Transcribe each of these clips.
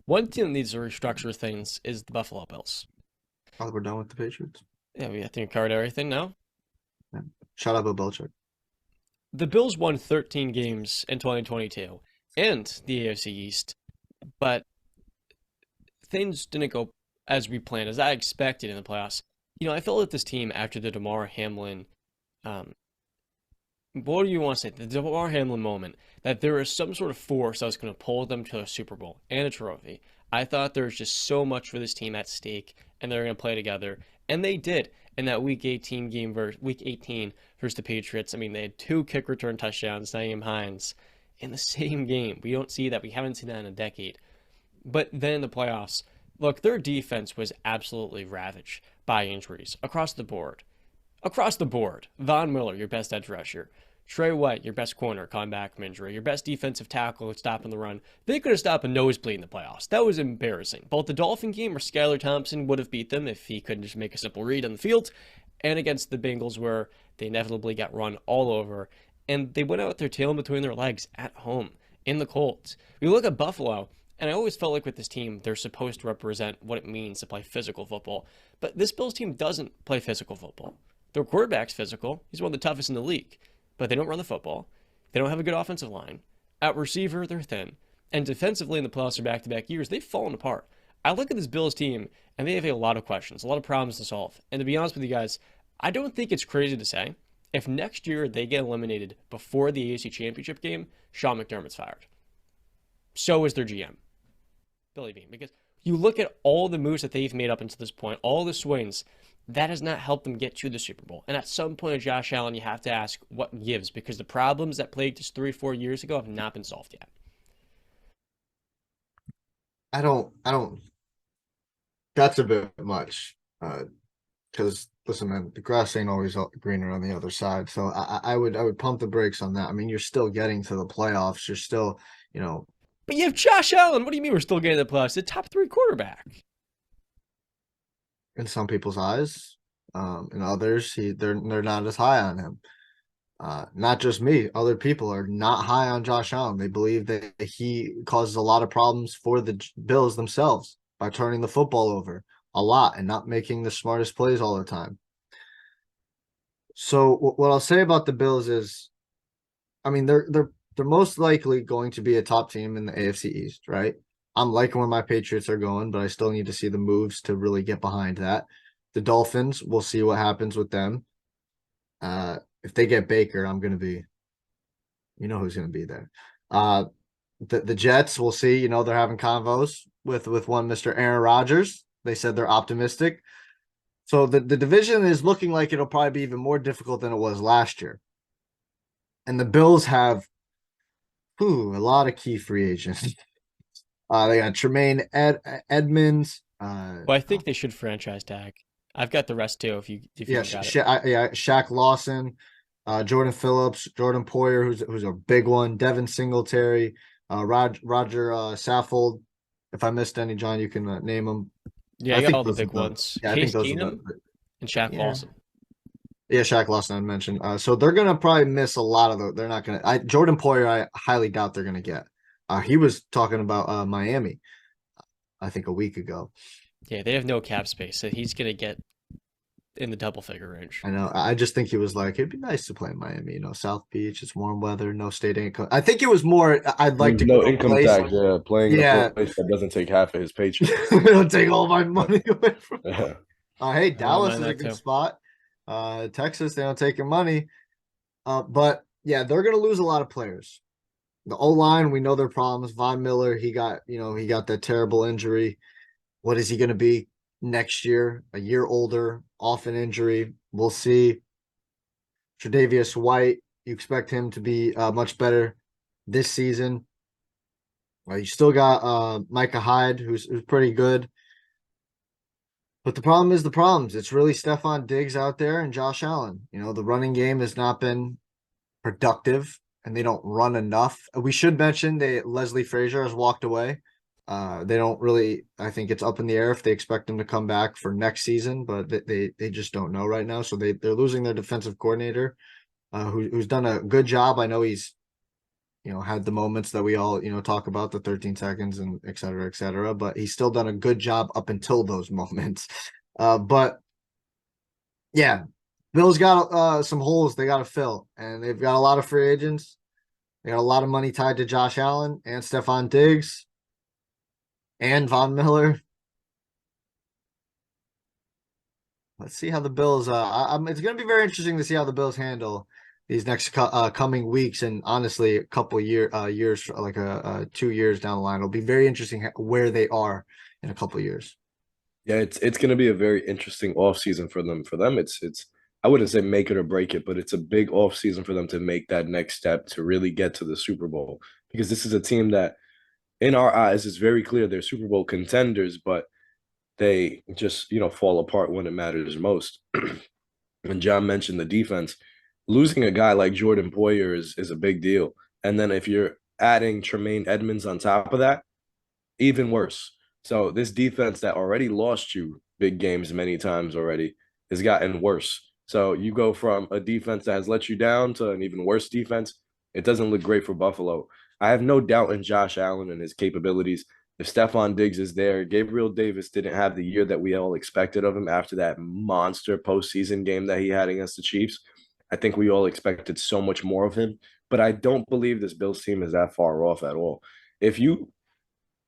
One team that needs to restructure things is the Buffalo Bills. Oh, we're done with the Patriots. Yeah, I think we covered everything now. Yeah. Shout out Bill Belichick. The Bills won 13 games in 2022 and the AFC East, but things didn't go as we planned, as I expected in the playoffs. I felt that this team after the Damar Hamlin, um, what do you want to say? The Damar Hamlin moment, that there was some sort of force that was going to pull them to a Super Bowl and a trophy. I thought there was just so much for this team at stake, and they're going to play together, and they did in that Week 18 versus the Patriots. I mean, they had two kick return touchdowns, Nyheim Hines, in the same game. We don't see that. We haven't seen that in a decade. But then in the playoffs, look, their defense was absolutely ravaged by injuries across the board. Across the board, Von Miller, your best edge rusher. Trey White, your best corner, coming back from injury. Your best defensive tackle, stopping the run. They could have stopped a nosebleed in the playoffs. That was embarrassing. Both the Dolphin game, where Skylar Thompson would have beat them if he couldn't just make a simple read on the field, and against the Bengals, where they inevitably got run all over. And they went out with their tail in between their legs at home in the cold. We look at Buffalo, and I always felt like with this team, they're supposed to represent what it means to play physical football. But this Bills team doesn't play physical football. Their quarterback's physical. He's one of the toughest in the league. But they don't run the football. They don't have a good offensive line. At receiver, they're thin. And defensively in the playoffs or back-to-back years, they've fallen apart. I look at this Bills team, and they have a lot of questions, a lot of problems to solve. And to be honest with you guys, I don't think it's crazy to say if next year they get eliminated before the AFC Championship game, Sean McDermott's fired. So is their GM, Billy Beane. Because you look at all the moves that they've made up until this point, all the swings, that has not helped them get to the Super Bowl. And at some point, Josh Allen, you have to ask what gives, because the problems that plagued us 3, 4 years ago have not been solved yet. I don't. That's a bit much. Because listen, man, the grass ain't always greener on the other side. So I would pump the brakes on that. I mean, you're still getting to the playoffs. You're still, you know, But you have Josh Allen. What do you mean we're still getting the playoffs? The top three quarterback. in some people's eyes. In others, they're not as high on him. Not just me, other people are not high on Josh Allen. They believe that he causes a lot of problems for the Bills themselves by turning the football over a lot and not making the smartest plays all the time. So what I'll say about the Bills is, I mean, they're most likely going to be a top team in the AFC East, right? I'm liking where my Patriots are going, but I still need to see the moves to really get behind that. The Dolphins, we'll see what happens with them. If they get Baker, I'm gonna be, who's gonna be there. Uh, the Jets, we'll see. They're having convos with one Mr. Aaron Rodgers. They said they're optimistic. So the division is looking like it'll probably be even more difficult than it was last year. And the Bills have a lot of key free agents. They got Tremaine Edmunds. Well, I think they should franchise tag. I've got the rest too. If you Yeah, don't got it. Shaq Lawson, Jordan Phillips, Jordan Poyer, who's a big one, Devin Singletary, Roger Saffold. If I missed any, John, you can name them. Yeah, I I got think all the those are big the ones. yeah, I think Case those are the Keenum and Shaq yeah. Lawson. Yeah, Shaq Lawson I mentioned. So they're gonna probably miss a lot of those. They're not gonna. Jordan Poyer, I highly doubt they're gonna get. He was talking about Miami, I think a week ago. Yeah, they have no cap space, so he's gonna get in the double figure range. I know. I just think he was like, it'd be nice to play in Miami. South Beach, it's warm weather, no state income. I think it was more. I'd like There's to go no to a income place. tax, yeah, playing in a Yeah, place that doesn't take half of his paycheck. it'll take all my money away from. Yeah. Hey, I wouldn't Dallas mind is a that good too. spot. Texas, they don't take your money. But yeah, they're gonna lose a lot of players. The O line, we know their problems. Von Miller, he got that terrible injury. What is he gonna be next year? A year older, off an injury. We'll see. Tre'Davious White, you expect him to be much better this season. You still got Micah Hyde, who's pretty good. But the problem is the problems. It's really Stephon Diggs out there and Josh Allen. The running game has not been productive, and they don't run enough. We should mention that Leslie Frazier has walked away. They don't really. I think it's up in the air if they expect him to come back for next season, but they just don't know right now. So they're losing their defensive coordinator, who's done a good job. I know he's had the moments that we all, talk about, the 13 seconds and et cetera, but he's still done a good job up until those moments. But yeah, Bills got some holes they got to fill, and they've got a lot of free agents. They got a lot of money tied to Josh Allen and Stephon Diggs and Von Miller. Let's see how the Bills. It's going to be very interesting to see how the Bills handle these next coming weeks, and honestly, a couple years, like 2 years down the line. It'll be very interesting where they are in a couple years. Yeah, it's going to be a very interesting offseason for them. For them, it's I wouldn't say make it or break it, but it's a big offseason for them to make that next step to really get to the Super Bowl, because this is a team that, in our eyes, is very clear they're Super Bowl contenders, but they just fall apart when it matters most. And John mentioned the defense. Losing a guy like Jordan Poyer is a big deal. And then if you're adding Tremaine Edmunds on top of that, even worse. So this defense that already lost you big games many times already has gotten worse. So you go from a defense that has let you down to an even worse defense. It doesn't look great for Buffalo. I have no doubt in Josh Allen and his capabilities. If Stephon Diggs is there, Gabriel Davis didn't have the year that we all expected of him after that monster postseason game that he had against the Chiefs. I think we all expected so much more of him, but I don't believe this Bills team is that far off at all. If you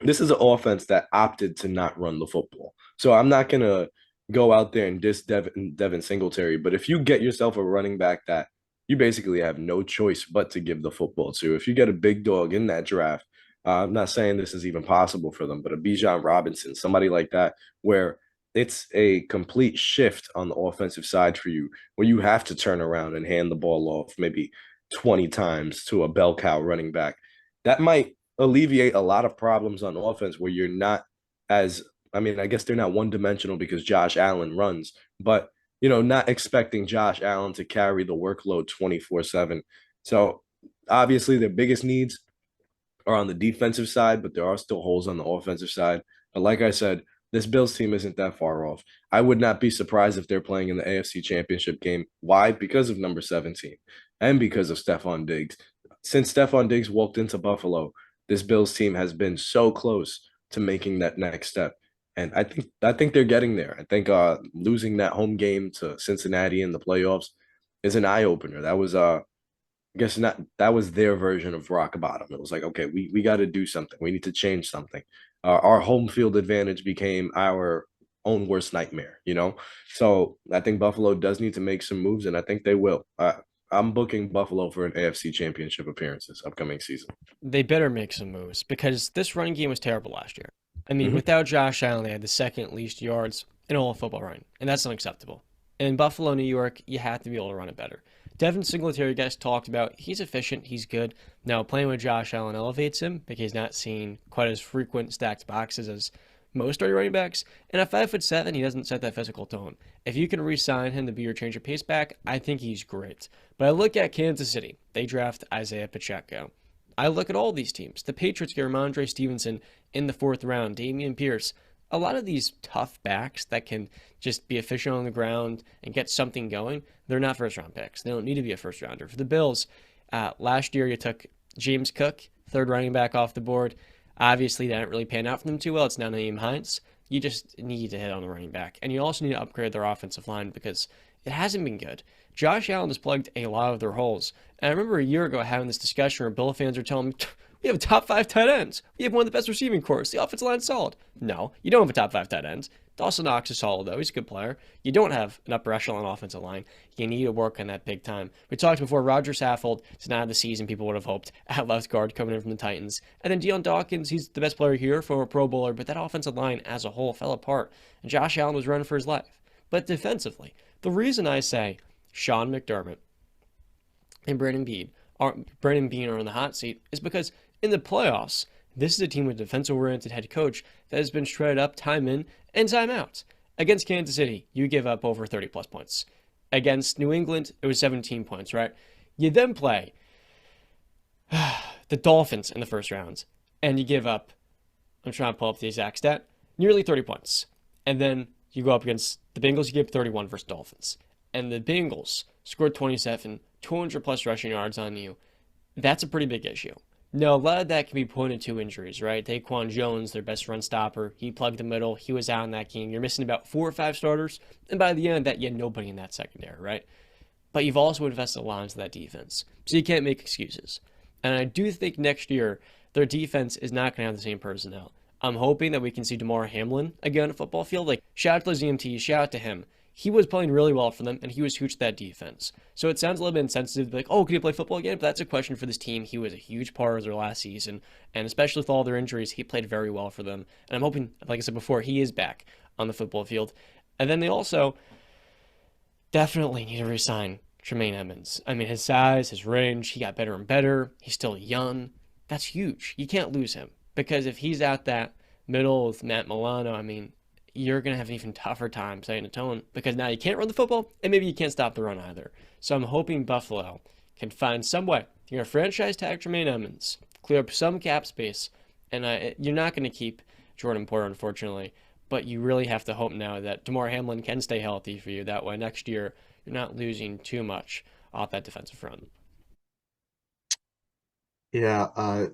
This is an offense that opted to not run the football. So I'm not going to go out there and diss Devin Singletary. But if you get yourself a running back that you basically have no choice but to give the football to, if you get a big dog in that draft, I'm not saying this is even possible for them, but a Bijan Robinson, somebody like that, where it's a complete shift on the offensive side for you, where you have to turn around and hand the ball off maybe 20 times to a bell cow running back. That might alleviate a lot of problems on offense where you're not as, I mean, I guess they're not one dimensional because Josh Allen runs, but not expecting Josh Allen to carry the workload 24/7. So obviously their biggest needs are on the defensive side, but there are still holes on the offensive side. But like I said, this Bills team isn't that far off. I would not be surprised if they're playing in the AFC Championship game. Why? Because of number 17 and because of Stephon Diggs. Since Stephon Diggs walked into Buffalo, this Bills team has been so close to making that next step. And I think they're getting there. I think losing that home game to Cincinnati in the playoffs is an eye opener. That was I guess not, that was their version of rock bottom. It was like, okay, we got to do something. We need to change something. Our home field advantage became our own worst nightmare. So I think Buffalo does need to make some moves, and I think they will. I'm booking Buffalo for an AFC Championship appearance this upcoming season. They better make some moves because this running game was terrible last year. I mean, Mhm. without Josh Allen, they had the second least yards in all of football run, and that's unacceptable. In Buffalo, New York, you have to be able to run it better. Devin Singletary, guys talked about, he's efficient, he's good. Now, playing with Josh Allen elevates him because he's not seeing quite as frequent stacked boxes as most starting running backs. And at 5'7", he doesn't set that physical tone. If you can re-sign him to be your change of pace back, I think he's great. But I look at Kansas City. They draft Isaiah Pacheco. I look at all these teams. The Patriots get Ramondre Stevenson in the 4th round, Dameon Pierce. A lot of these tough backs that can just be efficient on the ground and get something going, they're not first-round picks. They don't need to be a first-rounder. For the Bills, last year you took James Cook, 3rd running back off the board. Obviously, that didn't really pan out for them too well. It's now Naeem Hines. You just need to hit on the running back. And you also need to upgrade their offensive line because it hasn't been good. Josh Allen has plugged a lot of their holes. And I remember a year ago having this discussion where Bill fans were telling me, we have a top 5 tight ends. We have one of the best receiving corps. The offensive line's solid. No, you don't have a top 5 tight ends. Dawson Knox is solid, though. He's a good player. You don't have an upper echelon offensive line. You need to work on that big time. We talked before, Roger Saffold is not the season people would have hoped at left guard coming in from the Titans. And then Deion Dawkins, he's the best player here, for a Pro Bowler, but that offensive line as a whole fell apart. And Josh Allen was running for his life. But defensively, the reason I say Sean McDermott and Brandon Beane are in the hot seat is because in the playoffs, this is a team with a defensive-oriented head coach that has been shredded up time in and time out. Against Kansas City, you give up over 30-plus points. Against New England, it was 17 points, right? You then play the Dolphins in the first round, and you give up, I'm trying to pull up the exact stat, nearly 30 points. And then you go up against the Bengals, you give 31 versus Dolphins. And the Bengals scored 27, 200-plus rushing yards on you. That's a pretty big issue. No, a lot of that can be pointed to injuries, right? Daquan Jones, their best run stopper, he plugged the middle. He was out in that game. You're missing about 4 or 5 starters, and by the end of that, you had nobody in that secondary, right? But you've also invested a lot into that defense, so you can't make excuses. And I do think next year their defense is not going to have the same personnel. I'm hoping that we can see Damar Hamlin again on a football field. Like, shout out to the ZMT, shout out to him. He was playing really well for them, and he was huge to that defense. So it sounds a little bit insensitive, like, oh, can he play football again? But that's a question for this team. He was a huge part of their last season, and especially with all their injuries, he played very well for them. And I'm hoping, like I said before, he is back on the football field. And then they also definitely need to resign Tremaine Edmunds. I mean, his size, his range, he got better and better. He's still young. That's huge. You can't lose him because if he's out that middle with Matt Milano, I mean, you're going to have an even tougher time setting a tone because now you can't run the football and maybe you can't stop the run either. So I'm hoping Buffalo can find some way. You're going to franchise tag Tremaine Edmunds, clear up some cap space, and you're not going to keep Jordan Porter, unfortunately, but you really have to hope now that Damar Hamlin can stay healthy for you. That way next year you're not losing too much off that defensive front. Yeah,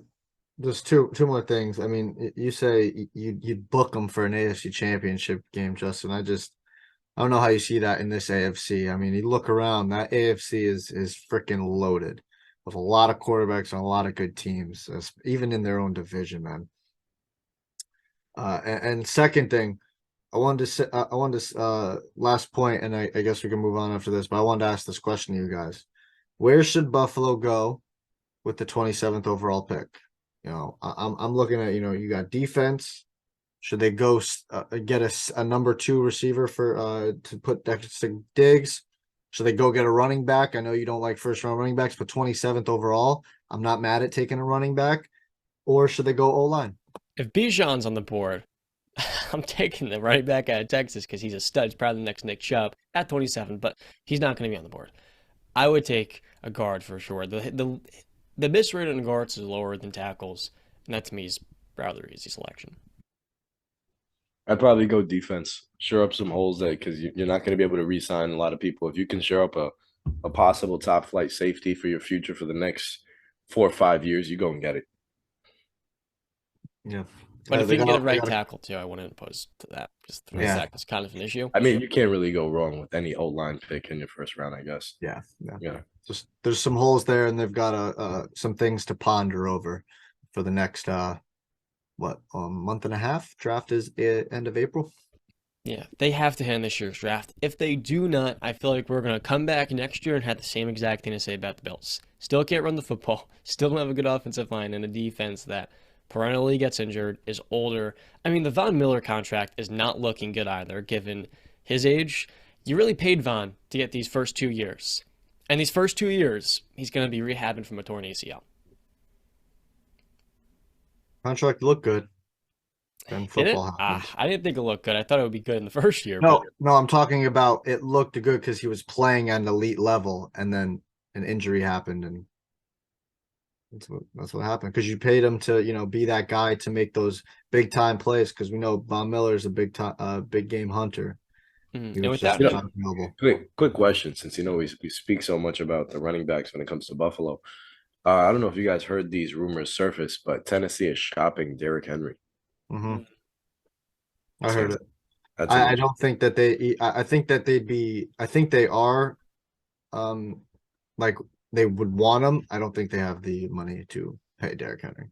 just two more things. I mean, you say you'd book them for an AFC Championship game, Justin. I don't know how you see that in this AFC. I mean, you look around, that AFC is freaking loaded with a lot of quarterbacks and a lot of good teams, even in their own division, man. And second thing, I wanted to last point, and I guess we can move on after this, but I wanted to ask this question to you guys: where should Buffalo go with the 27th overall pick? You know, I'm looking at, you got defense. Should they go get a number 2 receiver for to put next to Diggs? Should they go get a running back? I know you don't like first round running backs, but 27th overall, I'm not mad at taking a running back. Or should they go O-line? If Bijan's on the board, I'm taking the running back out of Texas because he's a stud. He's probably the next Nick Chubb at 27, but he's not going to be on the board. I would take a guard for sure. The miss rate on guards is lower than tackles, and that to me is rather easy selection. I'd probably go defense. Shore up some holes there because you're not going to be able to re-sign a lot of people. If you can shore up a possible top flight safety for your future for the next 4 or 5 years, you go and get it. Yeah. But if you can get a right tackle too, I wouldn't oppose to that. Just that's kind of an issue. I mean, you can't really go wrong with any O-line pick in your first round, I guess. Yeah. Just there's some holes there, and they've got some things to ponder over for the next month and a half. Draft is end of April. Yeah, they have to hand this year's draft. If they do not, I feel like we're going to come back next year and have the same exact thing to say about the Bills. Still can't run the football, still don't have a good offensive line, and a defense that perennially gets injured, is older. I mean, the Von Miller contract is not looking good either, given his age. You really paid Von to get these first 2 years. And these first 2 years, he's going to be rehabbing from a torn ACL. Contract looked good. Then football happened. I didn't think it looked good. I thought it would be good in the first year. No, I'm talking about it looked good because he was playing at an elite level, and then an injury happened, and that's what happened. Because you paid him to, be that guy to make those big time plays. Because we know Von Miller is a big game hunter. And without him, quick question, since we speak so much about the running backs when it comes to Buffalo. I don't know if you guys heard these rumors surface, but Tennessee is shopping Derrick Henry. Mm-hmm. I heard it. I don't think that I think that they'd be. I think they are, like they would want him. I don't think they have the money to pay Derrick Henry.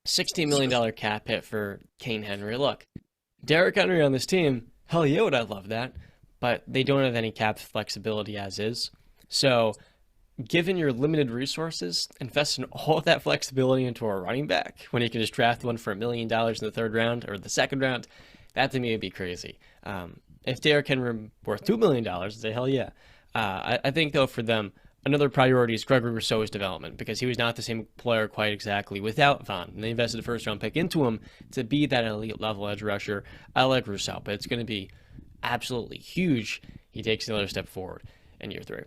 $16 million cap hit for Kane Henry. Look, Derrick Henry on this team. Hell yeah, would I love that? But they don't have any cap flexibility as is. So, given your limited resources, invest in all of that flexibility into a running back when you can just draft one for $1 million in the third round or the second round, that to me would be crazy. If Derrick Henry worth $2 million, I'd say hell yeah. I think, though, for them, another priority is Gregory Rousseau's development because he was not the same player quite exactly without Von. And they invested a first-round pick into him to be that elite-level edge rusher. I like Rousseau, but it's going to be absolutely huge. He takes another step forward in year 3.